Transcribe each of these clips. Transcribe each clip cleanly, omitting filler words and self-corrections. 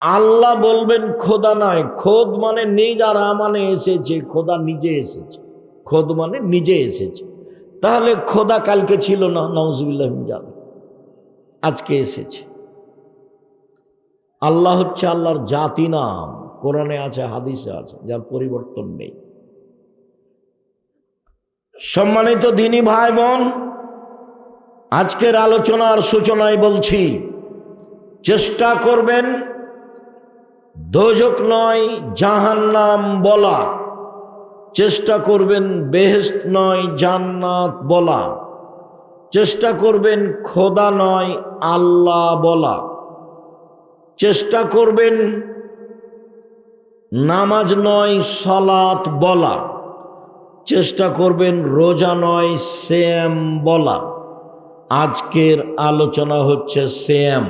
আল্লাহ বলবেন খোদা নয়, খোদ মানে নিজ, আর মানে এসেছে, খোদা নিজে এসেছে। খোদ মানে নিজে এসেছে। তাহলে খোদা কালকে ছিল না, নাউজুবিল্লাহ মিন যালিক, আজকে এসেছে। আল্লাহ হচ্ছে আল্লাহর জাতি নাম, কোরআনে আছে, হাদিসে আছে, যার পরিবর্তন নেই। সম্মানিত দ্বীনি ভাই বোন, আজকের আলোচনার সূচনায় বলছি, চেষ্টা করবেন দোজখ নয় জাহান্নাম বলা, চেষ্টা করবেন বেহেশত নয় জান্নাত বলা, চেষ্টা করবেন খোদা নয় আল্লাহ বলা, চেষ্টা করবেন নামাজ নয় সালাত বলা, চেষ্টা করবেন রোজা নয় সিয়াম বলা। আজকের আলোচনা হচ্ছে সিয়াম।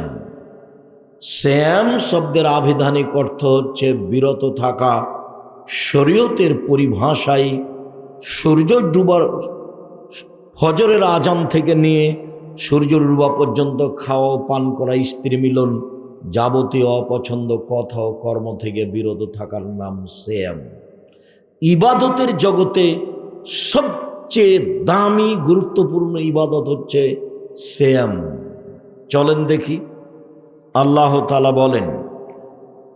সিয়াম শব্দের আবিধানিক অর্থ হচ্ছে বিরত থাকা। শরীয়তের পরিভাষায় সূর্য ডুবার, ফজরের আজান থেকে নিয়ে সূর্য ডুবা পর্যন্ত খাওয়া পান করা, স্ত্রী মিলন, যাবতীয় অপছন্দ কথা ও কর্ম থেকে বিরত থাকার নাম সিয়াম। ইবাদতের জগতে সবচেয়ে দামি গুরুত্বপূর্ণ ইবাদত হচ্ছে সিয়াম। চলেন দেখি। আল্লাহ তাআলা বলেন,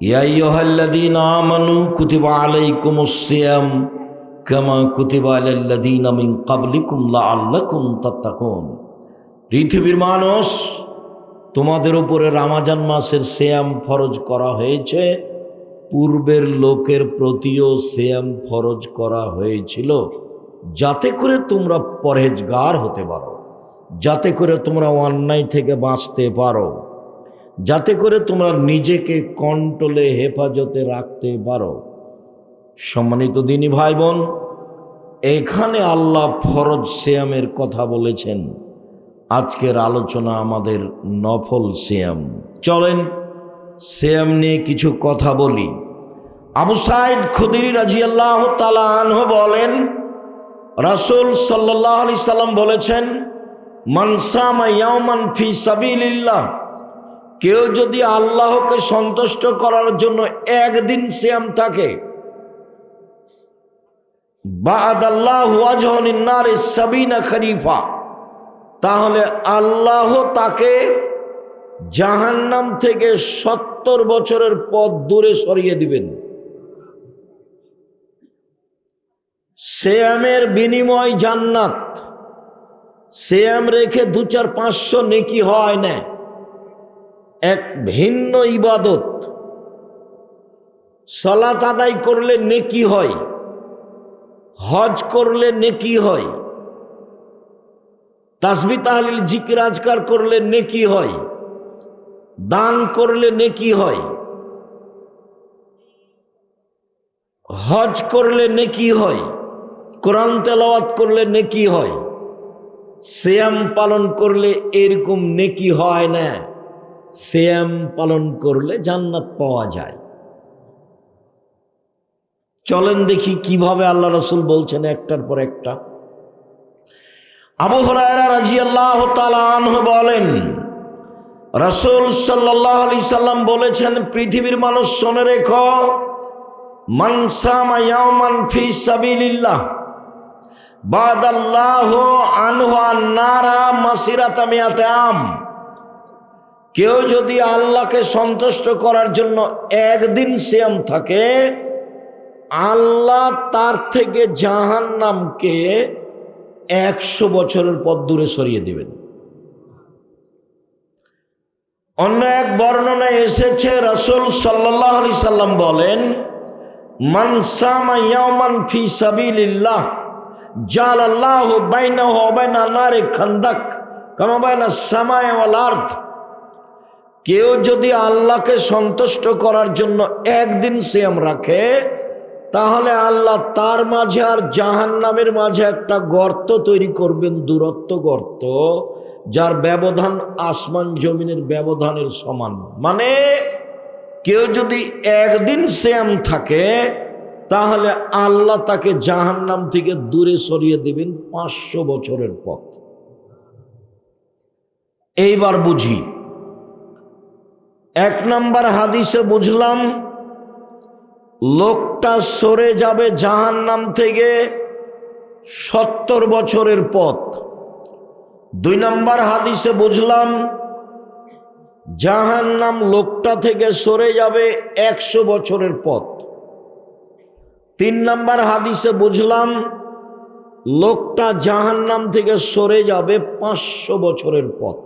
ইয়া আইয়ুহাল্লাযীনা আমানু কুতিবা আলাইকুমুস সিয়াম কামা কুতিবা আলাল্লাযীনা মিন ক্বাবলিকুম লাআল্লাকুম তাত্তাকুন। পৃথিবীর মানুষ, তোমাদের উপরে রমজান মাসের সিয়াম ফরজ করা হয়েছে, পূর্বের লোকের প্রতিও সিয়াম ফরজ করা হয়েছিল, যাতে করে তোমরা পরহেজগার হতে পারো, যাতে করে তোমরা অন্যায় থেকে বাঁচতে পারো, যাতে করে তোমরা নিজেকে কন্ট্রোলে হেফাজতে রাখতে পারো। সম্মানিত দ্বীনি ভাই বোন, এখানে আল্লাহ ফরজ সিয়ামের কথা বলেছেন। আজকের আলোচনা আমাদের নফল সিয়াম। চলেন সিয়াম নিয়ে কিছু কথা বলি। আবু সাঈদ খুদরি রাদিয়াল্লাহু তাআলা আনহু বলেন, রাসূল সাল্লাল্লাহু আলাইহি সাল্লাম বলেছেন, মান সামা ইয়াওমান ফি সাবিলিল্লাহ, কেউ যদি আল্লাহকে সন্তুষ্ট করার জন্য একদিন সিয়াম থাকে, বা'দাল্লাহু ওয়াজহুন নার সাবিনা খরিফা, তাহলে আল্লাহ তাকে জাহান্নাম থেকে 70 বছরের পথ দূরে সরিয়ে দিবেন। সিয়ামের বিনিময় জান্নাত। সিয়াম রেখে 2-4-500 নেকি হয় না, এক ভিন্ন ইবাদত। সালাত আদায় করলে নেকি হয়, হজ করলে নেকি হয়, তাসবিহ তাহলিল জিকির আজকার করলে নেকি হয়, দান করলে নেকি হয়, হজ করলে নেকি হয়, কোরআন তেলাওয়াত করলে নেকি হয়। সিয়াম পালন করলে এরকম নেকি হয় না। সিয়াম পালন করলে জান্নাত পাওয়া যায়। চলেন দেখি কিভাবে আল্লাহ রাসূল বলছেন একটার পর একটা। আবু হুরায়রা রাদিয়াল্লাহু তাআলা আনহু বলেন, রাসূল সাল্লাল্লাহু আলাইহি সাল্লাম বলেছেন, পৃথিবীর মানুষ শুনে রেখো, মান সামা ইয়াওমান ফি সাবিলিল্লাহ বাদাল্লাহু আনহু আন-নারা মাসিরাতা মিয়াতে আম, কেউ যদি আল্লাহকে সন্তুষ্ট করার জন্য একদিন সিয়াম থাকে, আল্লাহ তার থেকে জাহান্নামকে 100 বছরের পথ দূরে সরিয়ে দিবেন। অন্য এক বর্ণনায় এসেছে, রাসূল সাল্লাল্লাহু আলাইহি সাল্লাম বলেন, মান সামা ইয়াওমান ফি সাবিলিল্লাহ জালাল্লাহু বাইনাহু ওয়া বাইনা নারি খান্দাক কামা বাইনা সামাই ওয়াল আরদ, কেউ যদি আল্লাহকে সন্তুষ্ট করার জন্য একদিন সিয়াম রাখে, তাহলে আল্লাহ তার মাঝে আর জাহান্নামের মাঝে একটা গর্ত তৈরি করবেন, দূরত্ব গর্ত, যার ব্যবধান আসমান জমিনের ব্যবধানের সমান। মানে কেউ যদি একদিন সিয়াম থাকে, তাহলে আল্লাহ তাকে জাহান্নাম থেকে দূরে সরিয়ে দিবেন 500 বছরের পথ। এইবার বুঝি, এক নাম্বার হাদিসে বুঝলাম লোকটা সরে যাবে জাহান্নাম থেকে 70 বছরের পথ। 2 নাম্বার হাদিসে বুঝলাম জাহান্নাম লোকটা থেকে সরে যাবে 100 বছরের পথ। 3 নাম্বার হাদিসে বুঝলাম লোকটা জাহান্নাম থেকে সরে যাবে 500 বছরের পথ।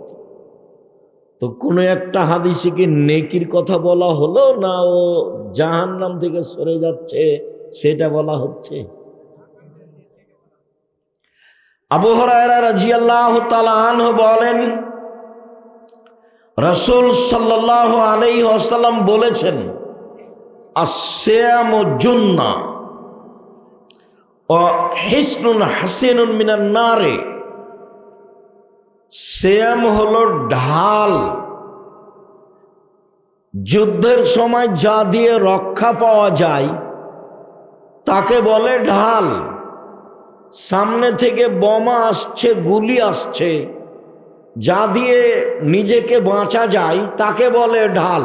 তো কোনো একটা হাদিসে কি নেকির কথা বলা হলো, না ও জাহান্নাম থেকে সরে যাচ্ছে সেটা বলা হচ্ছে? আবু হুরায়রা রাদিয়াল্লাহু তাআলা আনহু বলেন, রাসূল সাল্লাল্লাহু আলাইহি ওয়াসাল্লাম বলেছেন, আস-সিয়ামু জুন্নাহ ওয়া হিসনুন হাসিনুন মিনান নারে। সিয়াম হলো ঢাল, যুদ্ধের সময় যা দিয়ে রক্ষা পাওয়া যায় তাকে বলে ঢাল। সামনে থেকে বোমা আসছে, গুলি আসছে, যা দিয়ে নিজেকে বাঁচা যায় তাকে বলে ঢাল।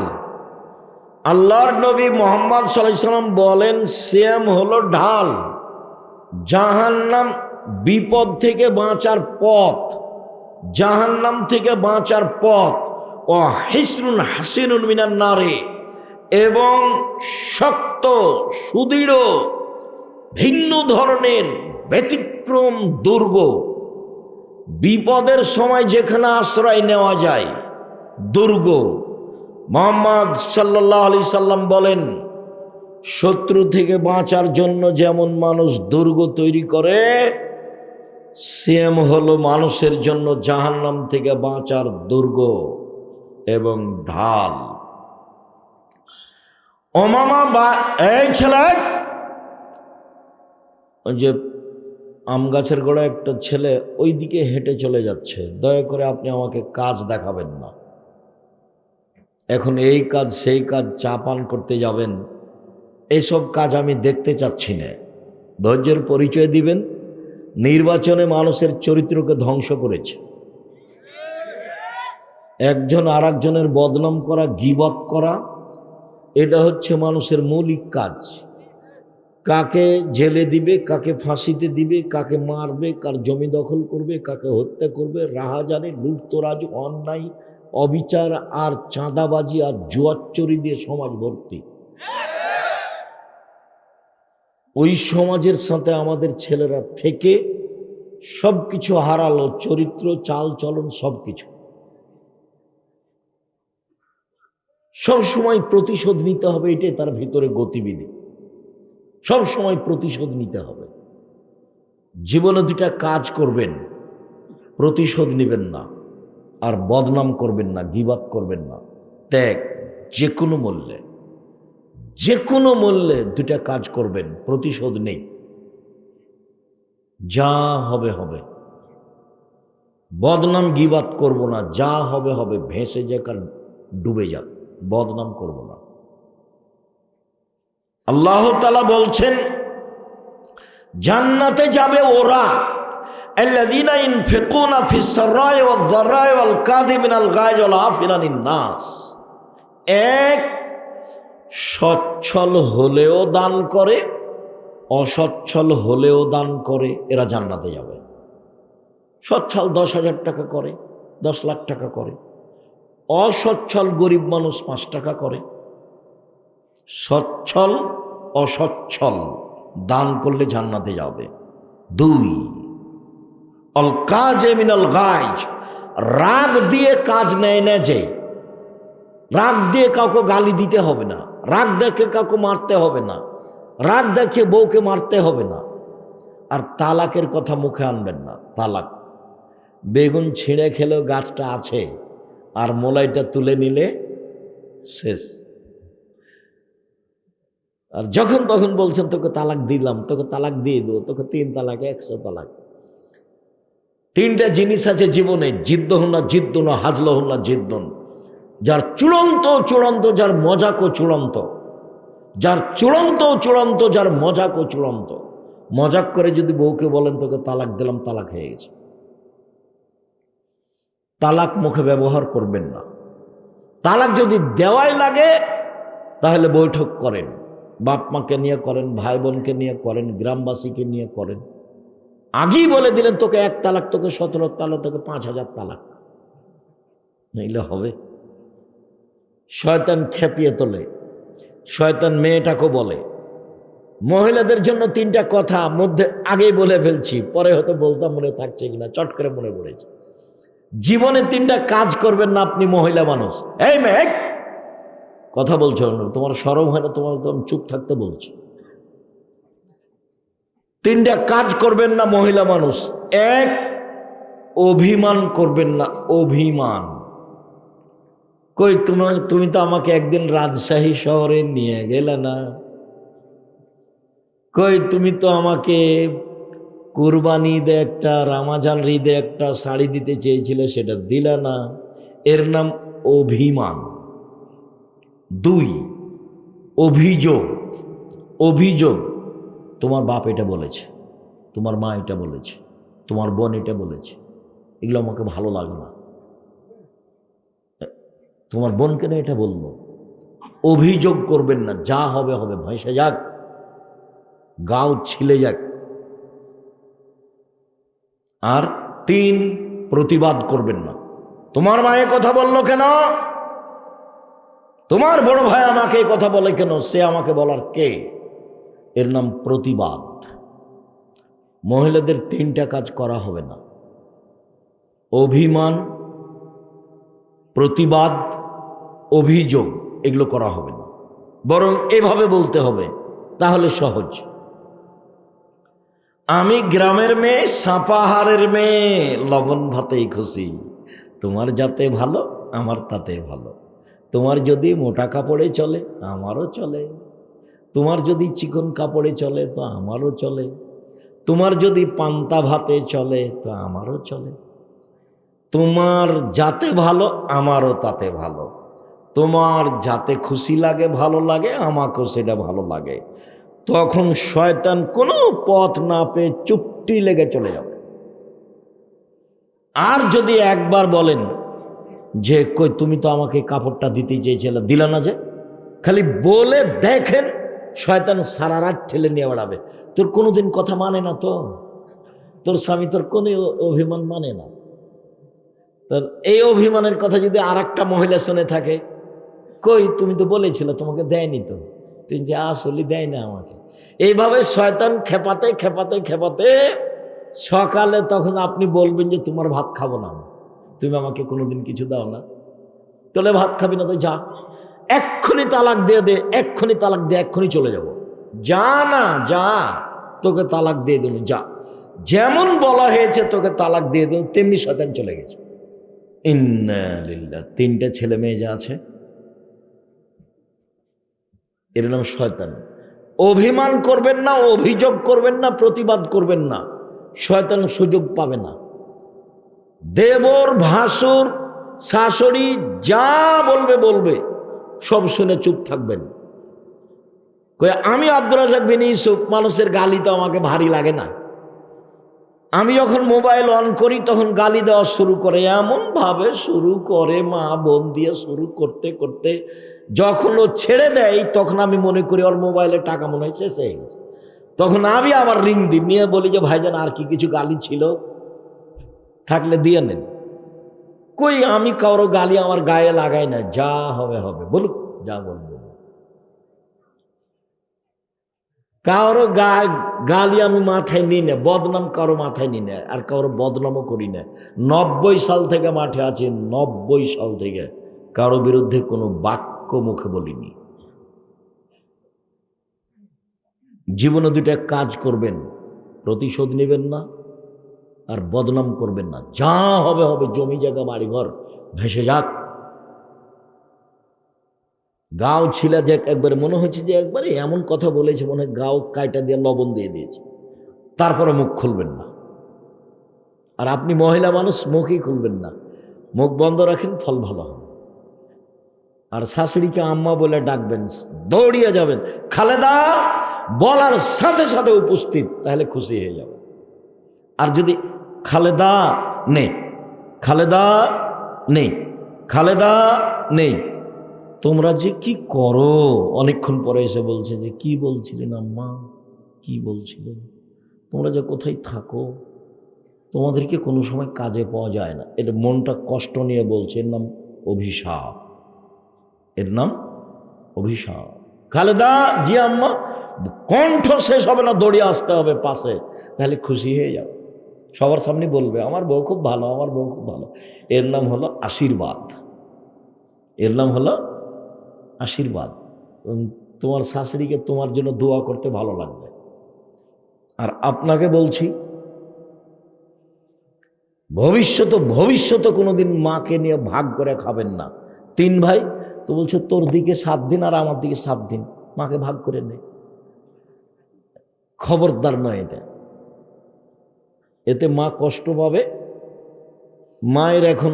আল্লাহর নবী মুহাম্মদ সাল্লাল্লাহু আলাইহি ওয়াসাল্লাম বলেন সিয়াম হলো ঢাল, জাহান্নাম বিপদ থেকে বাঁচার পথ, জাহান্নাম থেকে বাঁচার পথ। ও হিসনুন হাসিনুন মিনান নারে, এবং শক্ত সুদৃঢ় ভিন্ন ধরনের ব্যতিক্রম দুর্গ, বিপদের সময় যেখানে আশ্রয় নেওয়া যায় দুর্গ। মুহাম্মদ সাল্লাল্লাহু আলাইহি সাল্লাম বলেন, শত্রু থেকে বাঁচার জন্য যেমন মানুষ দুর্গ তৈরি করে, সিয়াম হলো মানুষের জন্য জাহান্নাম থেকে বাঁচার দুর্গ এবং ঢাল। ওমামা বা এই ছেলে, ওই যে আম গাছের গোড়ায় একটা ছেলে ওই দিকে হেঁটে চলে যাচ্ছে, দয়া করে আপনি আমাকে কাজ দেখাবেন না। এখন এই কাজ সেই কাজ, চা পান করতে যাবেন, এইসব কাজ আমি দেখতে চাচ্ছি না। ধৈর্যের পরিচয় দিবেন। নির্বাচনে মানুষের চরিত্রকে ধ্বংস করেছে। একজন আর একজনের বদনাম করা, গীবত করা, এটা হচ্ছে মানুষের মৌলিক কাজ। কাকে জেলে দিবে, কাকে ফাঁসিতে দিবে, কাকে মারবে, কার জমি দখল করবে, কাকে হত্যা করবে, রাহাজানি, লুটতরাজ, অন্যায়, অবিচার আর চাঁদাবাজি আর জুয়াচুরি দিয়ে সমাজ ভর্তি। ওই সমাজের সাথে আমাদের ছেলেরা থেকে সব কিছু হারালো, চরিত্র, চাল চলন, সব কিছু। সব সময় প্রতিশোধ নিতে হবে, এটাই তার ভিতরে গতিবিধি। সব সময় প্রতিশোধ নিতে হবে। জীবনে 2টা কাজ করবেন, প্রতিশোধ নেবেন না আর বদনাম করবেন না, গীবত করবেন না। ত্যাগ, যে কোনো মূল্যে, যে কোনো মূল্যে 2টা কাজ করবেন, প্রতিশোধ নেই। যা হবে হবে। বদনাম গীবত করব না, যা হবে হবে, ভেসে যাক আর ডুবে যাক, বদনাম করব না। আল্লাহ তাআলা বলছেন জান্নাতে যাবে ওরা, আল্লাযীনা ইনফিকুনা ফিস সাররাই ওয়াদ যাররাই ওয়াল কাযিমিনাল গায়জ ওয়াল আফিনা আনিন নাস। এক, সচ্ছল হলেও দান করে, অসচ্ছল হলেও দান করে, এরা জান্নাতে যাবে। সচ্ছল 10,000 টাকা করে, 10 লাখ টাকা করে। অসচ্ছল গরিব মানুষ 5 টাকা করে। সচ্ছল অসচ্ছল দান করলে জান্নাতে যাবে। 2, অল কাজে মিনাল গায়জ, রাগ দিয়ে কাজ নেয় না। যে রাগ দিয়ে কাউকে গালি দিতে হবে না, রাগ দেখে কাউকে মারতে হবে না, রাগ দেখে বউকে মারতে হবে না। আর তালাকের কথা মুখে আনবেন না। তালাক, বেগুন ছিঁড়ে খেলেও গাছটা আছে, আর মোলাইটা তুলে নিলে শেষ। আর যখন তখন বলছেন তোকে তালাক দিলাম, তোকে তালাক দিয়ে দেবো, তোকে 3 তালাক 100 তালাক। 3টা জিনিস আছে জীবনে, জিদ্দহুন্না জিদ্দুন, হাজলহুন্না জিদ্দুন। যার চূড়ান্ত চূড়ান্ত, যার মজাকও চূড়ান্ত, যার চূড়ান্ত চূড়ান্ত, যার মজাকও চূড়ান্ত। মজাক করে যদি বউকে বলেন তোকে তালাক দিলাম, তালাক হয়ে গেছে। তালাক মুখে ব্যবহার করবেন না। তালাক যদি দেওয়াই লাগে তাহলে বৈঠক করেন, বাপ মাকে নিয়ে করেন, ভাই বোনকে নিয়ে করেন, গ্রামবাসীকে নিয়ে করেন। আগেই বলে দিলেন তোকে 1 তালাক, তোকে 17 তালাক, তোকে 5000 তালাক, নইলে হবে। শয়তান খেপিয়ে তোলে, শয়তান মেয়েটাকে বলে। মহিলাদের জন্য 3টা কথা মধ্যে আগেই বলে ফেলছি, পরে হয়তো বলতাম মনে থাকছে কিনা, চট করে মনে পড়েছে। জীবনে 3টা কাজ করবেন না আপনি মহিলা মানুষ। এই মেয়ে কথা বলছো, তোমার শরম হয় না? তোমার তো চুপ থাকতে বলছি। 3টা কাজ করবেন না মহিলা মানুষ। 1, অভিমান করবেন না। অভিমান। কই তুমি তো আমাকে একদিন রাজশাহী শহরে নিয়ে গেলে না, কই তুমি তো আমাকে কুরবানি ঈদে একটা, রামাজান ঈদে একটা শাড়ি দিতে চেয়েছিলে, সেটা দিলে না। এর নাম অভিমান। 2, অভিযোগ। অভিযোগ, তোমার বাপ এটা বলেছে, তোমার মা এটা বলেছে, তোমার বোন এটা বলেছে, এগুলো আমাকে ভালো লাগে না। তোমার বোন কেন এটা বললো? অভিযোগ করবেন না। যা হবে হবে, ভেসে যাক, গাও ছিলে যাক। আর 3, প্রতিবাদ করবেন না। তোমার মায়ে কথা বললো কেন? তোমার বড় ভাই আমাকে এই কথা বলে কেন? সে আমাকে বলার কে? এর নাম প্রতিবাদ। মহিলাদের 3টা কাজ করা হবে না। অভিমান, প্রতিবাদ, অভিযোগ, এগুলো করা হবে না। বরং এভাবে বলতে হবে, তাহলে সহজ। আমি গ্রামের মেয়ে, সাপাহারের মেয়ে, লবণ ভাতেই খুশি। তোমার যাতে ভালো, আমার তাতে ভালো। তোমার যদি মোটা কাপড়ে চলে, আমারও চলে। তোমার যদি চিকন কাপড়ে চলে, তো আমারও চলে। তোমার যদি পান্তা ভাতে চলে, তো আমারও চলে। তোমার যাতে ভালো, আমারও তাতে ভালো। তোমার যাতে খুশি লাগে, ভালো লাগে, আমাকেও সেটা ভালো লাগে। তখন শয়তান কোনো পথ না পেয়ে চুপটি লেগে চলে যাবে। আর যদি একবার বলেন যে কই তুমি তো আমাকে কাপড়টা দিতে চেয়েছিলে, দিলা না, যে খালি বলে দেখেন, শয়তান সারা রাত ঠেলে নিয়ে বেড়াবে। তোর কোনোদিন কথা মানে না, তো তোর স্বামী তোর কোনো অভিমান মানে না। তোর এই অভিমানের কথা যদি আর একটা মহিলা শুনে থাকে, কই তুমি তো বলেছিলে তোমাকে দেয়নি, তো তুই যে আসলে দেয় না আমাকে। এইভাবে শয়তান খেপাতে খেপাতে খেপাতে সকালে তখন আপনি বলবেন যে তোমার ভাত খাবো না, তুমি আমাকে কোনোদিন কিছু দাও না। তাহলে ভাত খাবি না তো যা, এক্ষুনি তালাক দিয়ে দে, এক্ষুনি তালাক দিয়ে এক্ষুনি চলে যাব। যা না যা, তোকে তালাক দিয়ে দিল, যা। যেমন বলা হয়েছে তোকে তালাক দিয়ে দিল, তেমনি শয়তান চলে গেছে। ইন্না লিল্লাহ। 3টে ছেলে মেয়ে যা আছে, এর নাম শয়তান। অভিমান করবেন না, অভিযোগ করবেন না, প্রতিবাদ করবেন না। শয়তান সুযোগ পাবে না। দেবর, ভাসুর, শাশুড়ি যা বলবে বলবে, সব শুনে চুপ থাকবেন। আমি আব্দুর রাজ্জাক বিন ইউসুফ, মানুষের গালি তো আমাকে ভারী লাগে না। আমি যখন মোবাইল অন করি তখন গালি দেওয়া শুরু করে, এমন ভাবে শুরু করে, মা বোন দিয়ে শুরু করতে করতে যখন ও ছেড়ে দেয়, তখন আমি মনে করি ওর মোবাইলে টাকা মনে হয় শেষ হয়ে গেছে। তখন আমি আবার রিং দিই, নিয়ে বলি যে ভাইজান আর কি কিছু গালি ছিল থাকলে দিয়ে নেন। কই আমি কারো গালি আমার গায়ে লাগাই না, যা হবে হবে, বলুক, যা বলবো। কারো গালি আমি মাথায় নিই না, বদনাম কারো মাথায় নিই না, আর কারো বদনামও করি না। 90 সাল থেকে মাঠে আছি, 90 সাল থেকে কারো বিরুদ্ধে কোনো বাক্য মুখে বলিনি। জীবনে 2টা কাজ করবেন, প্রতিশোধ নেবেন না আর বদনাম করবেন না। যা হবে হবে, জমি জায়গা বাড়িঘর ভেসে যাক। গাও ছিলা যে একবারে মনে হচ্ছে যে একবারে এমন কথা বলেছে, মনে হয় গাও কাইটা দিয়ে লবণ দিয়ে দিয়েছে, তারপরে মুখ খুলবেন না। আর আপনি মহিলা মানুষ, মুখই খুলবেন না, মুখ বন্ধ রাখেন, ফল ভালো হবে। আর শাশুড়িকে আম্মা বলে ডাকবেন, দৌড়িয়ে যাবেন, খালেদা বলার সাথে সাথে উপস্থিত, তাহলে খুশি হয়ে যাবে। আর যদি খালেদা নেই, খালেদা নেই, খালেদা নেই, তোমরা যে কি করো, অনেকক্ষণ পরে এসে বলছে যে কি বলছিলেন আম্মা, কি বলছিলেন, তোমরা যে কোথায় থাকো, তোমাদেরকে কোনো সময় কাজে পাওয়া যায় না। এটা মনটা কষ্ট নিয়ে বলছে, এর নাম অভিশাপ, এর নাম অভিশাপ। খালেদা, জি আম্মা, কণ্ঠ শেষ হবে না, দৌড়িয়ে আসতে হবে পাশে, তাহলে খুশি হয়ে যাও। সবার সামনে বলবে আমার বউ খুব ভালো, আমার বউ খুব ভালো। এর নাম হলো আশীর্বাদ, এর নাম হলো আশীর্বাদ। তোমার শাশুড়িকে তোমার জন্য দোয়া করতে ভালো লাগবে। আর আপনাকে বলছি, ভবিষ্যতে কোনোদিন মাকে নিয়ে ভাগ করে খাবেন না। 3 ভাই, তো বলছো তোর দিকে 7 দিন আর আমার দিকে 7 দিন, মাকে ভাগ করে নে। খবরদার নয় এটা, এতে মা কষ্ট পাবে। মায়ের এখন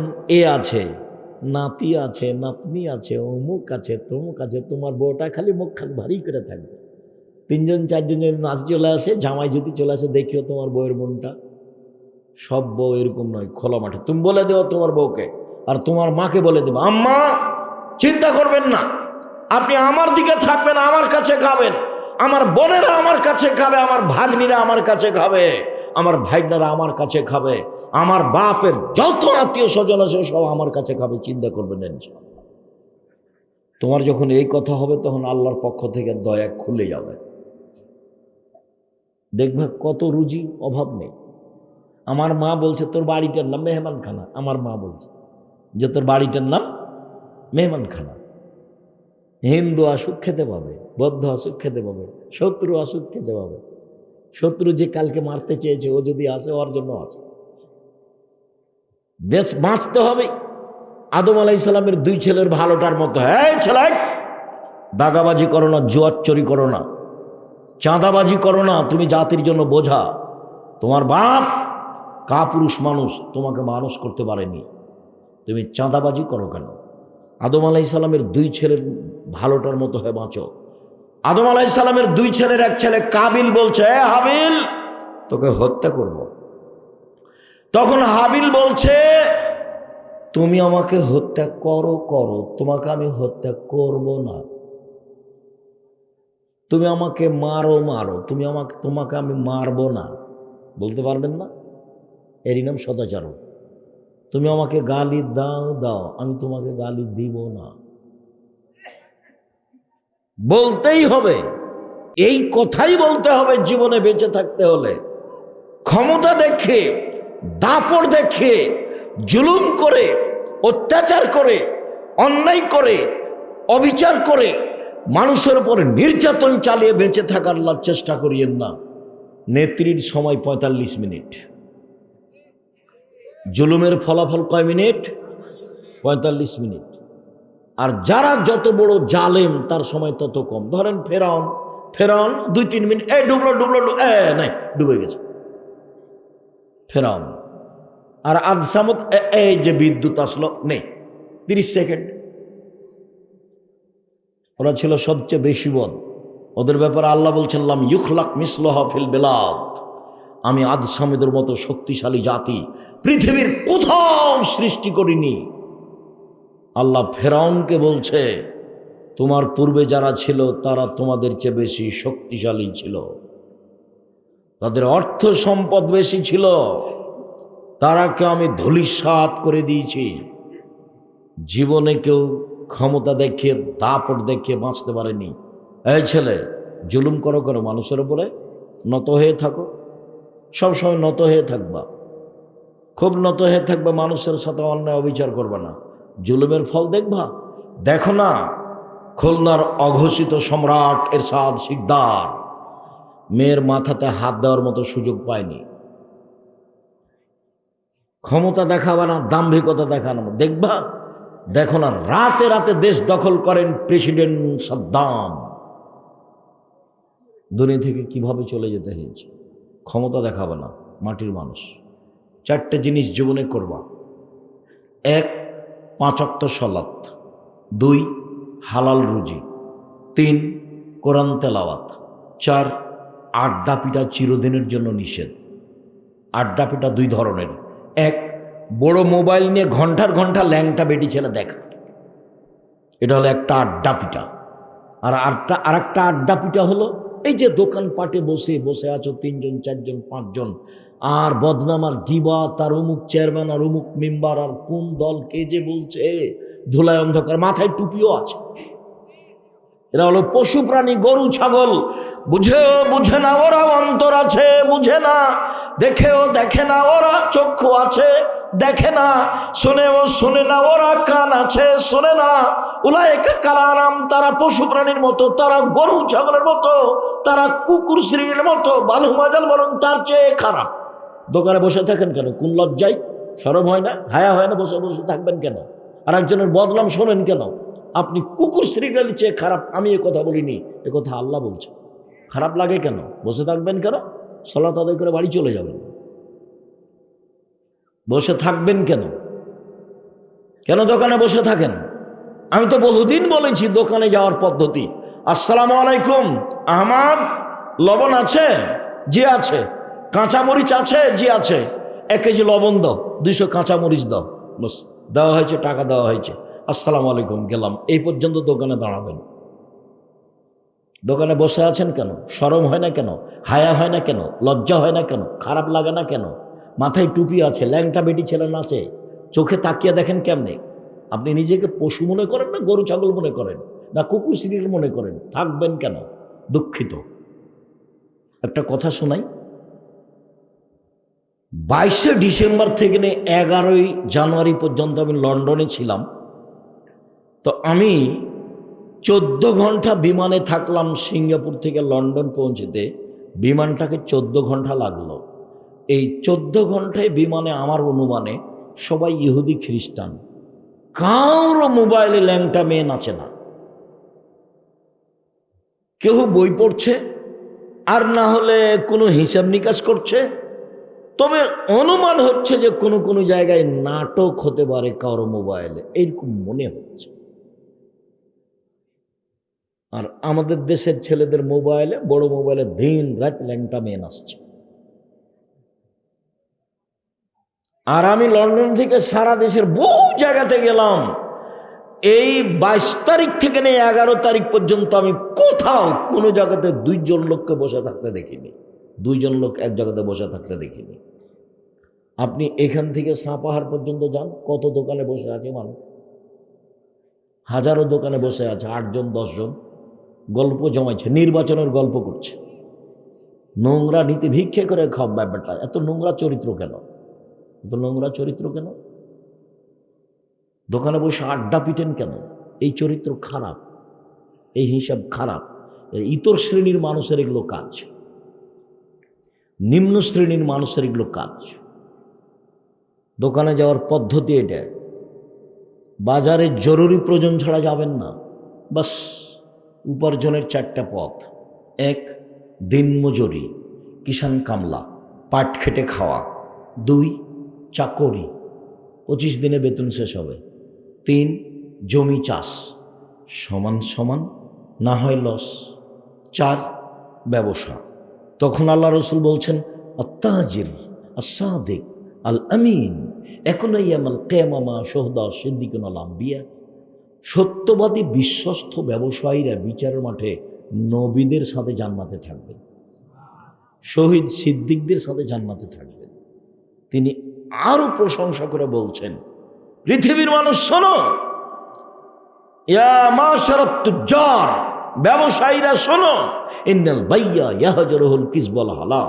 আছে, নাতি আছে, নাতনি আছে, অমুক আছে, তমুক আছে, তোমার বউটা খালি মুখ খান ভারী করে থাকবে। 3 জন 4 জন যদি নাচ চলে আসে, জামাই যদি চলে আসে, দেখিও তোমার বউয়ের মনটা। সব বউ এরকম নয়, খোলা মাঠে তুমি বলে দেও তোমার বউকে, আর তোমার মাকে বলে দেবে আম্মা চিন্তা করবেন না, আপনি আমার দিকে থাকবেন, আমার কাছে খাবেন, আমার বোনেরা আমার কাছে খাবে, আমার ভাগ্নিরা আমার কাছে খাবে, আমার ভাইগনারা আমার কাছে খাবে, আমার বাপের যত আত্মীয় স্বজন আছে সব আমার কাছে খাবে, চিন্তা করবেন না ইনশাআল্লাহ। তোমার যখন এই কথা হবে তখন আল্লাহর পক্ষ থেকে দয়া খুলে যাবে, দেখবে কত রুজি, অভাব নেই। আমার মা বলছে তোর বাড়িটার নাম মেহমানখানা, আমার মা বলছে যে তোর বাড়িটার নাম মেহমানখানা। হিন্দু আসুক খেতে পাবে, বৌদ্ধ আসুক খেতে পাবে, শত্রু আসুক খেতে পাবে। শত্রু যে কালকে মারতে চেয়েছে ও যদি আসে, ওর জন্য আছে, বেশ বাঁচতে হবে। আদম আলাইহিস সালামের 2 ছেলের ভালোটার মতো, এই ছেলে দাগাবাজি করো না, জুয়াচ্চরি করো না, চাঁদাবাজি করো না, তুমি জাতির জন্য বোঝা। তোমার বাপ কাপুরুষ মানুষ, তোমাকে মানুষ করতে পারেনি, তুমি চাঁদাবাজি করো কেন? আদম আলাইহিস সালামের 2 ছেলের ভালোটার মতো হয়ে বাঁচো। আদম আলাইহিস সালামের 2 ছেলের এক ছেলে কাবিল বলছে, হাবিল তোকে হত্যা করব। তখন হাবিল বলছে তুমি আমাকে হত্যা করো, তোমাকে আমি হত্যা করব না। তুমি আমাকে মারো, তোমাকে আমি মারবো না, বলতে পারবেন না? এরই নাম সদাচারণ। তুমি আমাকে গালি দাও, আমি তোমাকে গালি দিব না, বলতেই হবে। এই কথাই বলতে হবে জীবনে বেঁচে থাকতে হলে। ক্ষমতা দেখে, দাপট দেখে, জুলুম করে, অত্যাচার করে, অন্যায় করে, অবিচার করে, মানুষের উপরে নির্যাতন চালিয়ে বেঁচে থাকার চেষ্টা করিয়েন না। নেত্রীর সময় 45 মিনিট, জুলুমের ফলাফল কয় মিনিট? 45 মিনিট। আর যারা যত বড় জালেম তার সময় তত কম। ধরেন ফেরাউন 2-3 মিনিট, ডুবলো, নাই ডুবে গেছে ফেরাউন। আর আদসামত এই যে বিদ্যুৎ আসলো, নেই 30 সেকেন্ড। ওরা ছিল সবচেয়ে বেশি বদ। ওদের ব্যাপারে আল্লাহ বলছেন লাম ইউখলাক মিসলুহা ফিল বিলাদ, আমি আদসামেদের মতো শক্তিশালী জাতি পৃথিবীর কোথাও সৃষ্টি করিনি। আল্লাহ ফেরাউনকে বলছে তোমার পূর্বে যারা ছিল তারা তোমাদের চেয়ে বেশি শক্তিশালী ছিল, তাদের অর্থ সম্পদ বেশি ছিল, তারাকে আমি ধূলিসাৎ করে দিয়েছি। জীবনে কেউ ক্ষমতা দেখিয়ে, দাপট দেখিয়ে বাঁচতে পারেনি। এই ছেলে, জুলুম করো মানুষের উপরে, নত হয়ে থাকো, সবসময় নত হয়ে থাকবা, খুব নত হয়ে থাকবা, মানুষের সাথে অন্যায় অবিচার করবে না। জুলুমের ফল দেখবা। দেখো না, খুলনার অঘোষিত সম্রাট এরশাদ শিকদার মেয়ের মাথাতে হাত দেওয়ার মতো সুযোগ পায়নি। ক্ষমতা দেখাবা না, দাম্ভিকতা দেখানো দেখবা। দেখো না, রাতে রাতে দেশ দখল করেন প্রেসিডেন্ট সাদ্দাম, দুনিয়া থেকে কিভাবে চলে যেতে হয়েছে। ক্ষমতা দেখাবে না, মাটির মানুষ। 4টে জিনিস জীবনে করবা। 1 5 ওয়াক্ত সালাত, 2 হালাল রুজি, 3 কোরআন তেলাওয়াত, 4 আড্ডা পিটা চিরদিনের জন্য নিষেধ। আড্ডা পিটা 2 ধরনের। 1 বড় মোবাইল নিয়ে ঘন্টার ঘন্টা ল্যাংটা বেটি ছেলে দেখা, এটা হলো একটা আড্ডা পিটা। আর একটা আড্ডা পিটা হলো এই যে দোকানপাটে বসে বসে আছো 3 জন 4 জন 5 জন, আর বদনাম আর গিবত আর অমুক চেয়ারম্যান আর অমুক মেম্বার আর কোন দল কে যে বলছে, ধুলায় অন্ধকার, মাথায় টুপিও আছে। এরা হলো পশু প্রাণী, গরু ছাগল। বুঝেও বুঝে না ওরা অন্তর আছে, বুঝে না। দেখেও দেখে না ওরা চক্ষু আছে, দেখে না। শোনেও শোনে না ওরা কান আছে, শোনে না। উলাইকা কালানাম, তারা পশু প্রাণীর মতো, তারা গরু ছাগলের মতো, তারা কুকুর শ্রীর মতো, বালু মাজাল বরং তার চেয়ে খারাপ। দোকানে বসে থাকেন কেন? কোন লজ্জায়? শরম হয় না? হায়া হয় না? বসে বসে থাকবেন কেন? আর একজনের বদনাম শোনেন কেন? আপনি কুকুর শ্রীগালি চেয়ে খারাপ, আমি এ কথা বলিনি, এ কথা আল্লাহ বলছে। খারাপ লাগে কেন? বসে থাকবেন কেন? সালাত আদায় করে বাড়ি চলে যাবেন। বসে থাকবেন কেন? কেন দোকানে বসে থাকেন? আমি তো বহুদিন বলেছি দোকানে যাওয়ার পদ্ধতি। আসসালামু আলাইকুম, আহমদ, লবণ আছে? জি আছে। কাঁচামরিচ আছে? জি আছে। 1 কেজি লবণ দাও, 200 কাঁচামরিচ দাও। বস, দেওয়া হয়েছে, টাকা দেওয়া হয়েছে, আসসালামু আলাইকুম, গেলাম। এই পর্যন্ত দোকানে দাঁড়াবেন। দোকানে বসে আছেন কেন? শরম হয় না কেন? হায়া হয় না কেন? লজ্জা হয় না কেন? খারাপ লাগে না কেন? মাথায় টুপি আছে, ল্যাংটা বেটি ছেলে নাচে, চোখে তাকিয়ে দেখেন কেমনে? আপনি নিজেকে পশু মনে করেন না গরু ছাগল মনে করেন না কুকুর শ্রীর মনে করেন? থাকবেন কেন? দুঃখিত। একটা কথা শোনাই। 22শে ডিসেম্বর থেকে 11ই জানুয়ারি পর্যন্ত আমি লন্ডনে ছিলাম। তো আমি 14 ঘন্টা বিমানে থাকলাম। সিঙ্গাপুর থেকে লন্ডন পৌঁছতে বিমানটাকে 14 ঘন্টা লাগলো। এই 14 ঘন্টায় বিমানে আমার অনুমানে সবাই ইহুদি খ্রিস্টান, কারো মোবাইলে ল্যাংটা মেয়ে নাচে না। কেউ বই পড়ছে, আর না হলে কোনো হিসাব নিকাশ করছে। তবে অনুমান হচ্ছে যে কোনো কোনো জায়গায় নাটক হতে পারে কারো মোবাইলে, এইরকম মনে হচ্ছে। আর আমাদের দেশের ছেলেদের মোবাইলে, বড় মোবাইলে দিন রাত ল্যাংটা মেয়ে নাচছে। আর আমি লন্ডন থেকে সারা দেশের বহু জায়গাতে গেলাম। এই 22 তারিখ থেকে 11 তারিখ পর্যন্ত আমি কোথাও কোনো জায়গাতে 2 জন লোককে বসে থাকতে দেখিনি। 2 জন লোক এক জায়গাতে বসে থাকতে দেখিনি। আপনি এখান থেকে সাপাহার পর্যন্ত যান, কত দোকানে বসে আছে মানুষ? হাজারো দোকানে বসে আছে, 8 জন 10 জন গল্প জমাইছে, নির্বাচনের গল্প করছে। নোংরা নীতি ভিক্ষে করে খাওয়া ব্যাপারটা। এত নোংরা চরিত্র কেন? এত নোংরা চরিত্র কেন? দোকানে বসে আড্ডা পিটেন কেন? এই চরিত্র খারাপ, এই হিসাব খারাপ। ইতর শ্রেণীর মানুষের এগুলো কাজ, নিম্ন শ্রেণীর মানুষের এগুলো কাজ। দোকানে যাওয়ার পদ্ধতি এটা। বাজারে জরুরি প্রয়োজন ছাড়া যাবেন না। বাস, উপার্জনের 4টা পথ। 1, দিনমজুরি, কিষাণ কামলা, পাট খেটে খাওয়া। 2, চাকরি, 25 দিনে বেতন শেষ হবে। 3, জমি চাষ, সমান সমান না হয় লস। 4, ব্যবসা। তখন আল্লাহ রসুল বলছেন, আত্তাজির আসাদিক আল আমিন একুনাইয়ামাল কিয়ামা শুহাদা সিদ্দিকুন আল আম্বিয়া। সত্যবাদী বিশ্বস্ত ব্যবসায়ীরা বিচারের মাঠে নবীদের সাথে জান্নাতে থাকবেন, শহীদ সিদ্দিকদের সাথে জান্নাতে থাকবেন। তিনি আরো প্রশংসা করে বলছেন, পৃথিবীর মানুষ শোনো, ইয়া মাশারাত তুজ্জার, ব্যবসায়ীরা শোনো, ইন্নাল বাইয়া ইয়াহজুরুল কিসবাল হালা,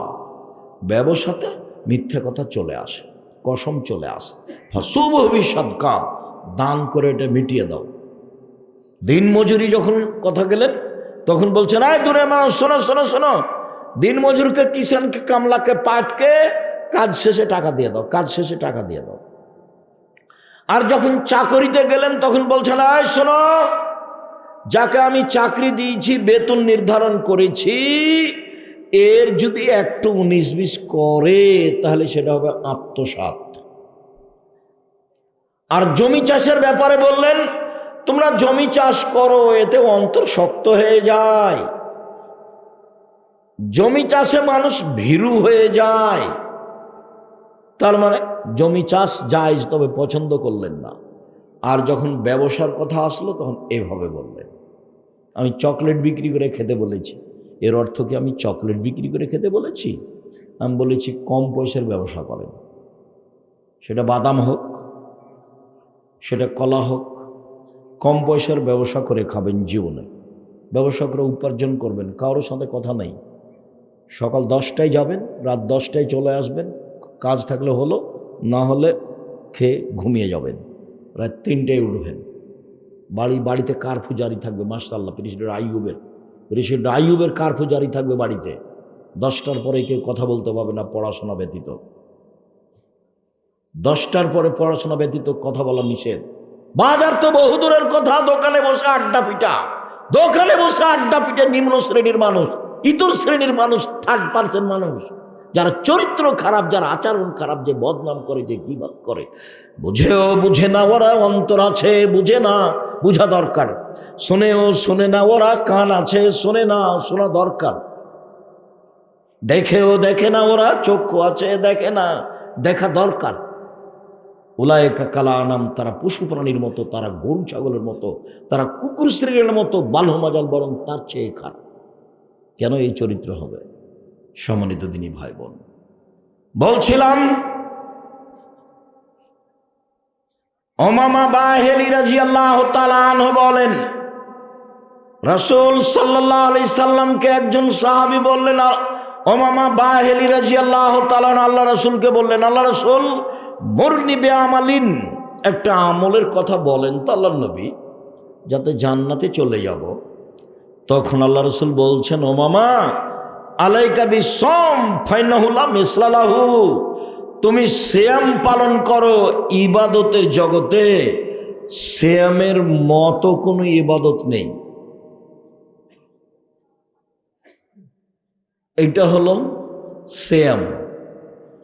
ব্যবসাতে মিথ্যা কথা চলে আসে, কসম চলে আসে। ফাসুবহু সাদকা, দান করে এটা মিটিয়ে দাও। দিন মজুরি যখন কথা গেলেন তখন বলছেন, আয় দূরে মানুষ শোনো শোনো শোনো, দিন মজুরকে, কিষানকে, কামলাকে, পাটকে কাজ শেষে টাকা দিয়ে দাও, কাজ শেষে টাকা দিয়ে দাও। আর যখন চাকরিতে গেলেন তখন বলছেন, আয় শোনো, যাকে আমি চাকরি দিয়েছি, বেতন নির্ধারণ করেছি, এর যদি একটু 19-20 করে তাহলে সেটা হবে আত্মসাৎ। আর জমি চাষের ব্যাপারে বললেন, তোমরা জমি চাষ করো, এতে অন্তর শক্ত হয়ে যায়, জমি চাষে মানুষ ভীরু হয়ে যায়। তার মানে জমি চাষ জায়েজ, তবে পছন্দ করলেন না। আর যখন ব্যবসার কথা আসলো তখন এভাবে বললেন, আমি চকলেট বিক্রি করে খেতে বলেছি। এর অর্থ কি আমি চকলেট বিক্রি করে খেতে বলেছি? আমি বলেছি কম পয়সার ব্যবসা করেন, সেটা বাদাম হোক, সেটা কলা হোক, কম পয়সার ব্যবসা করে খাবেন। জীবনে ব্যবসা করে উপার্জন করবেন, কারোর সাথে কথা নেই। সকাল 10টায় যাবেন, রাত 10টায় চলে আসবেন, কাজ থাকলে হলো, না হলে খেয়ে ঘুমিয়ে যাবেন, রাত 3টায় উঠবেন। বাড়িতে কারফিউ জারি থাকবে। মাশাআল্লাহ, প্রেসিডেন্ট আইয়ুবের কারফিউ জারি থাকবে বাড়িতে। 10টার পরে কেউ কথা বলতে পারবে না পড়াশোনা ব্যতীত। 10টার পরে পড়াশোনা ব্যতীত কথা বলা নিষেধ। বাজার তো বহুদূরের কথা, দোকানে বসে আড্ডা পিটা নিম্ন শ্রেণীর মানুষ, ইতর শ্রেণীর মানুষ, 3rd মানুষ, যারা চরিত্র খারাপ, যারা আচরণ খারাপ, যে বদনাম করে, যে গীবত করে, বুঝে না ওরা, অন্তর আছে বুঝে না, বুঝা দরকার। শোনে না ওরা, কান আছে শোনে না, শোনা দরকার। দেখে না ওরা, চক্ষু আছে দেখে না, দেখা দরকার। উলায়েকা কালা আনাম, তারা পশু প্রাণীর মতো, তারা গরু ছাগলের মতো, তারা কুকুর শ্রেণীর মতো, বালহ মাজাল, বরং তার চেয়ে খারাপ। কেন এই চরিত্র হবে? সম্মানিত দিনী ভাই বোন, বলছিলাম উমামা বাহিলী রাদিয়াল্লাহু তাআলা আনহু বলেন, রাসূল সাল্লাল্লাহু আলাইহি সাল্লামকে একজন সাহাবী বললেন, উমামা বাহিলী রাদিয়াল্লাহু তাআলা আল্লাহ রাসূলকে বললেন, আল্লাহ রাসূল মুরনি বিআমালিন, একটা আমলের কথা বলেন তো আল্লাহর নবী, যাতে জান্নাতে চলে যাব। তখন আল্লাহ রাসূল বলছেন, উমামা আলাইকা বিসম ফাইনাহু লা মিসলা লাহু, তুমি সিয়াম পালন করো। ইবাদতের জগতে সিয়ামের মতো কোনো ইবাদত নেই। এটা হলো সিয়াম,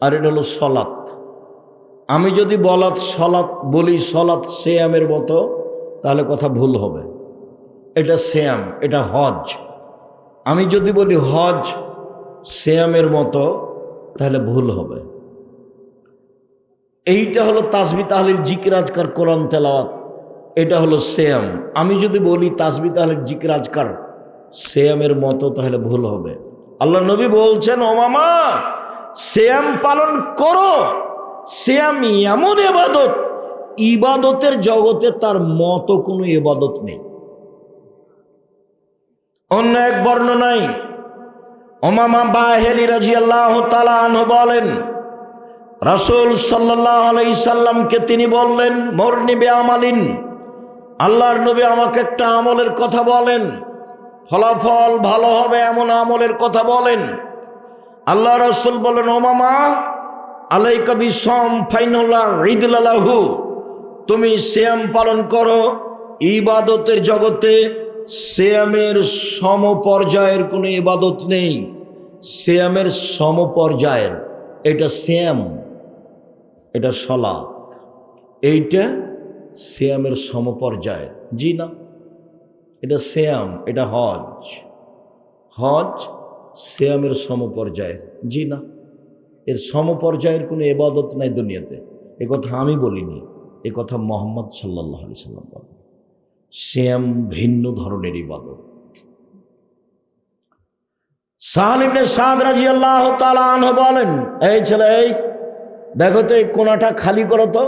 আর এটা হলো সলাত। আমি যদি বলি সলাত সিয়ামের মতো, তাহলে কথা ভুল হবে। এটা সিয়াম, এটা হজ। আমি যদি বলি হজ সিয়ামের মতো, তাহলে ভুল হবে। এইটা হলো তাসবিহ তাহলিল জিকির আজকার কোরআন তেলাওয়াত, এটা হলো সিয়াম। আমি যদি বলি তাসবিহ তাহলিল জিকির আজকার সিয়ামের মতো, তাহলে ভুল হবে। আল্লাহ নবী বলছেন, উমামা সিয়াম পালন করো। সিয়াম এমন ইবাদত, ইবাদতের জগতে তার মতো কোনো ইবাদত নেই। অন্য এক বর্ণনায় উমামা বাহিলী রাদিয়াল্লাহু তাআলা আনহু বলেন, রাসূল সাল্লাল্লাহু আলাইহি সাল্লামকে তিনি বললেন, মুরনি বিআমালিন, আল্লাহর নবী আমাকে একটা আমলের কথা বলেন, ফলাফল ভালো হবে এমন আমলের কথা বলেন। আল্লাহ রাসূল বলেন, উমামা আলাইকা বিসম ফাইনাল্লাহ ঈদুল লাহু, তুমি সিয়াম পালন করো। ইবাদতের জগতে সিয়ামের সমপর্যায়ের কোনো ইবাদত নেই। সিয়ামের সমপর্যায়ের, এটা সিয়াম, এটা সালাত, এইটা সিয়ামের সমপর্যায়ের। জি না, এটা সিয়াম, এটা হজ সিয়ামের সমপর্যায়ের। জি না, এর সমপর্যায়ের কোনো ইবাদত নাই দুনিয়াতে। এ কথা আমি বলিনি, এ কথা মুহাম্মদ সাল্লাল্লাহু আলাইহি সাল্লাম বলেন। সিয়াম ভিন্ন ধরনের ইবাদত। সাহল ইবনে সাদ রাদিয়াল্লাহু তাআলা আনহু বলেন, এই ছেলে, এই দেখো তো এই কোণাটা খালি করো তো,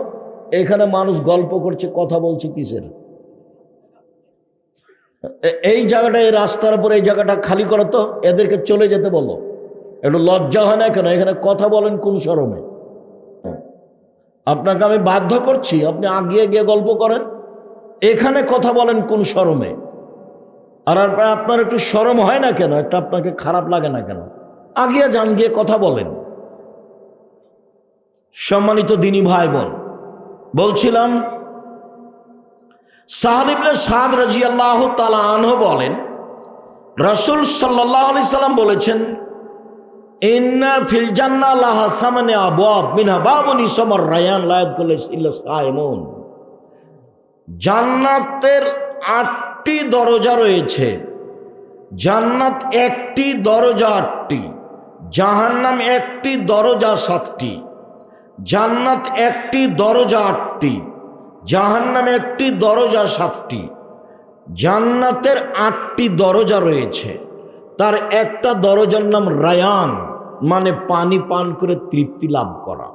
এখানে মানুষ গল্প করছে, কথা বলছে কিসের? এই জায়গাটা, এই রাস্তার উপর এই জায়গাটা খালি করো তো, এদেরকে চলে যেতে বলো। একটু লজ্জা হয় না কেন? এখানে কথা বলেন কোন শরমে? আপনাকে আমি বাধ্য করছি, আপনি আগিয়ে গিয়ে গল্প করেন, এখানে কথা বলেন কোন শরমে? আর আপনার একটু শরম হয় না কেন? একটা আপনাকে খারাপ লাগে না কেন? আগিয়ে যান, গিয়ে কথা বলেন। সম্মানিত দিনী ভাই বোন, বলছিলাম সাহল ইবনে সাদ রাদিয়াল্লাহু তাআলা আনহু বলেন, রাসূল সাল্লাল্লাহু আলাইহি সাল্লাম বলেছেন, ইন্না ফিল জান্নাহ লাহা সামানে আবওয়াব মিনহা বাবুন ইসমার রায়ান লা ইয়াদখুলু ইল্লা সাইমুন। জান্নাতের 8টি দরজা রয়েছে। জান্নাত একটি দরজা 8টি, জাহান্নাম একটি দরজা 7টি। জান্নাত একটি দরজা 8টি, জাহান্নামে একটি দরজা 7টি, জান্নাতের 8টি দরজা রয়েছে। তার একটা দরজার নাম রায়ান, মানে পানি পান করে তৃপ্তি লাভ করা।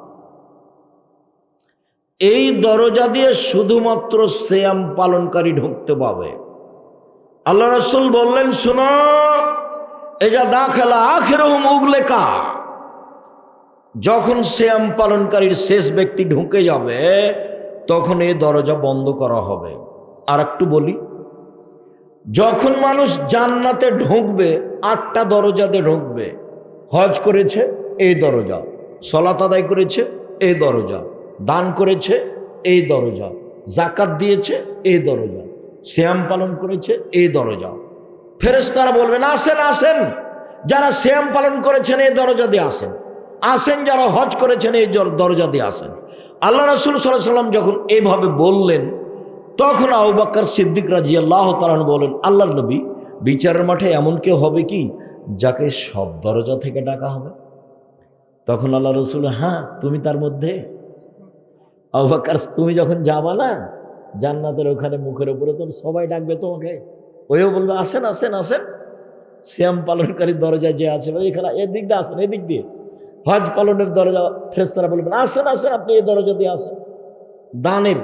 এই দরজা দিয়ে শুধুমাত্র সিয়াম পালনকারী ঢুকতে পাবে। আল্লাহ রাসূল বললেন, শোনো, এজা দাখালা আখিরুহুম উগলেকা, যখন সিয়াম পালনকারীর শেষ ব্যক্তি ঢুকে যাবে তখন এই দরজা বন্ধ করা হবে। আর একটু বলি, যখন মানুষ জান্নাতে ঢুকবে 8টা দরজাতে ঢুকবে। হজ করেছে এই দরজা, সালাত আদায় করেছে এই দরজা, দান করেছে এই দরজা, যাকাত দিয়েছে এই দরজা, সিয়াম পালন করেছে এই দরজা। ফেরেশতারা বলবেন, আসেন আসেন, যারা সিয়াম পালন করেছেন এই দরজা দিয়ে আসেন, আসেন যারা হজ করেছেন এই দরজা দিয়ে আসেন। আল্লাহ রাসূল সাল্লাল্লাহু আলাইহি ওয়াসাল্লাম যখন এইভাবে বললেন, তখন আবু বকর সিদ্দিক রাদিয়াল্লাহু তাআলা বলেন, আল্লাহর নবী, বিচারের মাঠে এমন কেউ হবে কি যাকে সব দরজা থেকে ডাকা হবে? তখন আল্লাহ রাসূল, হ্যাঁ তুমি তার মধ্যে। আবু বকর, তুমি যখন যাবা না জান্নাতের ওখানে মুখের উপরে, তখন সবাই ডাকবে তোমাকে, ওইও বলবে, আসেন আসেন আসেন, সিয়াম পালনকারী দরজায় যে আছে এখানে এদিক দিয়ে আসেন, এদিক দিয়ে। হজ পালনের দরজা, ফেরেশতারা বলবেন, আসেন আসেন, আপনি এই দরজা দিয়ে আসেন। দানের,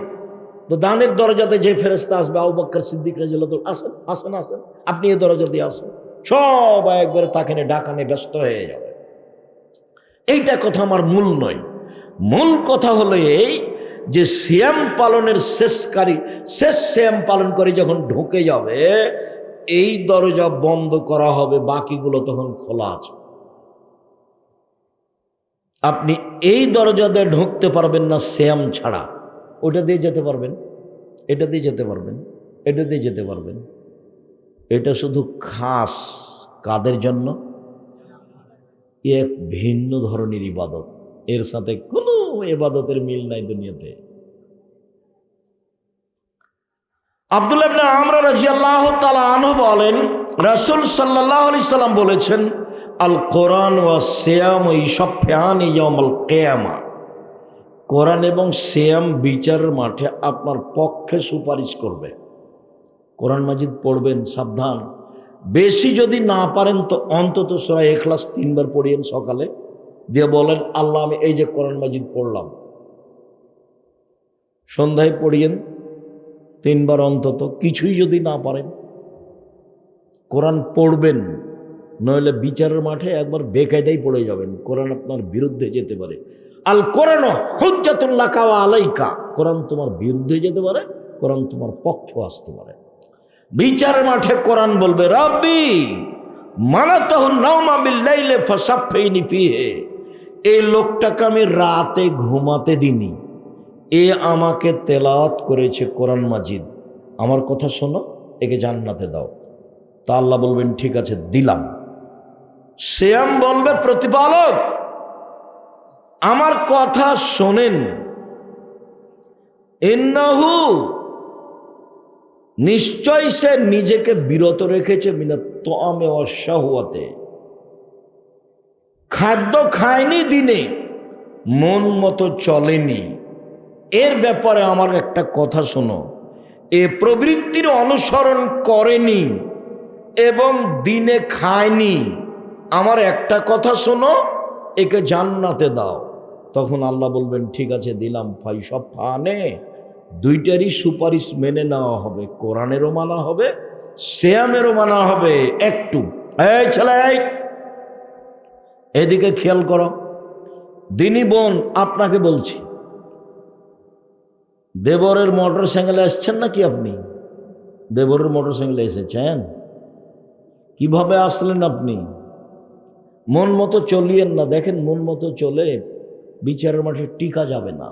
তো দানের দরজাতে যে ফেরেশতা আসবে, আবু বকর সিদ্দিক রাদিয়াল্লাহু তাআলা, আসেন আসেন আসেন, আপনি এই দরজা দিয়ে আসেন। সবাই একবারে তাকে নিয়ে ডাকানে ব্যস্ত হয়ে যাবে। এইটা কথা আমার মূল নয়। মূল কথা হলো এই যে সিয়াম পালনের শেষ সিয়াম পালনকারী যখন ঢুকে যাবে এই দরজা বন্ধ করা হবে, বাকিগুলো তখন খোলা আছে। আপনি এই দরজা দিয়ে ঢুকতে পারবেন না সিয়াম ছাড়া। ওটা দিয়ে যেতে পারবেন, এটা দিয়ে যেতে পারবেন, এটা দিয়ে যেতে পারবেন। এটা শুধু খাস কাদের জন্য? এক ভিন্ন ধরনের ইবাদত, এর সাথে কোনো ইবাদতের মিল নাই দুনিয়াতে। আব্দুল্লাহ ইবনে আমর রাদিয়াল্লাহু তাআলা আনহু বলেন, রাসূল সাল্লাল্লাহু আলাইহি সাল্লাম বলেছেন, আল কোরআন ওয়া সিয়াম ইশফাআনি ইয়াউমাল কিয়ামা, কোরআন এবং সিয়াম বিচারের মাঠে আপনার পক্ষে সুপারিশ করবে। কোরআন মাজিদ পড়বেন, সাবধান, বেশি যদি না পারেন তো অন্তত সূরা ইখলাস 3 বার পড়িয়েন সকালে, দিয়ে বলেন, আল্লাহ আমি এই যে কোরআন মাজিদ পড়লাম। সন্ধ্যায় পড়িয়েন 3 বার অন্তত। কিছুই যদি না পারেন, কোরআন পড়বেন, নইলে বিচারের মাঠে একবার বেকায়দাই পড়ে যাবেন, কোরআন আপনার বিরুদ্ধে যেতে পারে। আল কোরআন হুজ্জাতুল লাকা ওয়া আলাইকা, কোরআন তোমার বিরুদ্ধে যেতে পারে, কোরআন তোমার পক্ষে আসতে পারে। বিচারের মাঠে কোরআন বলবে, রাব্বি মানাতাহু নাওমা বিল লাইলি ফাসাফফিনি ফিহি, এই লোকটাকে আমি রাতে ঘুমাতে দিনি, এ আমাকে তেলাওয়াত করেছে কোরআন মাজিদ, আমার কথা শোনো, একে জান্নাতে দাও। তা আল্লাহ বলবেন, ঠিক আছে দিলাম। সিয়াম বলবে, প্রতিপালক আমার কথা শোনেন, ইন্নাহু, নিশ্চয় সে নিজেকে বিরত রেখেছে মিনাত তাআমি ওয়াশ শাহওয়াতে, খাদ্য খায়নি দিনে, মন মতো চলেনি। এর ব্যাপারে আমার একটা কথা শোনো, এ প্রবৃত্তির অনুসরণ করেনি এবং দিনে খায়নি, আমার একটা কথা শোনো, একে জান্নাতে দাও। তখন আল্লাহ বলবেন, ঠিক আছে দিলাম। ফাইশফাআনে, দুইটারই সুপারিশ মেনে নেওয়া হবে, কোরআনেরও মানা হবে, সিয়ামেরও মানা হবে। একটু এই ছেলে, এদিকে খেয়াল করো, দিনী বোন আপনাকে বলছি, দেবরের মোটর সাইকেলে আসছেন নাকি আপনি? দেবরের মোটর সাইকেলে এসেছেন, কিভাবে আসলেন আপনি? মন মতো চলিয়েন না, দেখেন মন মতো চলে বিচারের মাঠে টিকা যাবে না।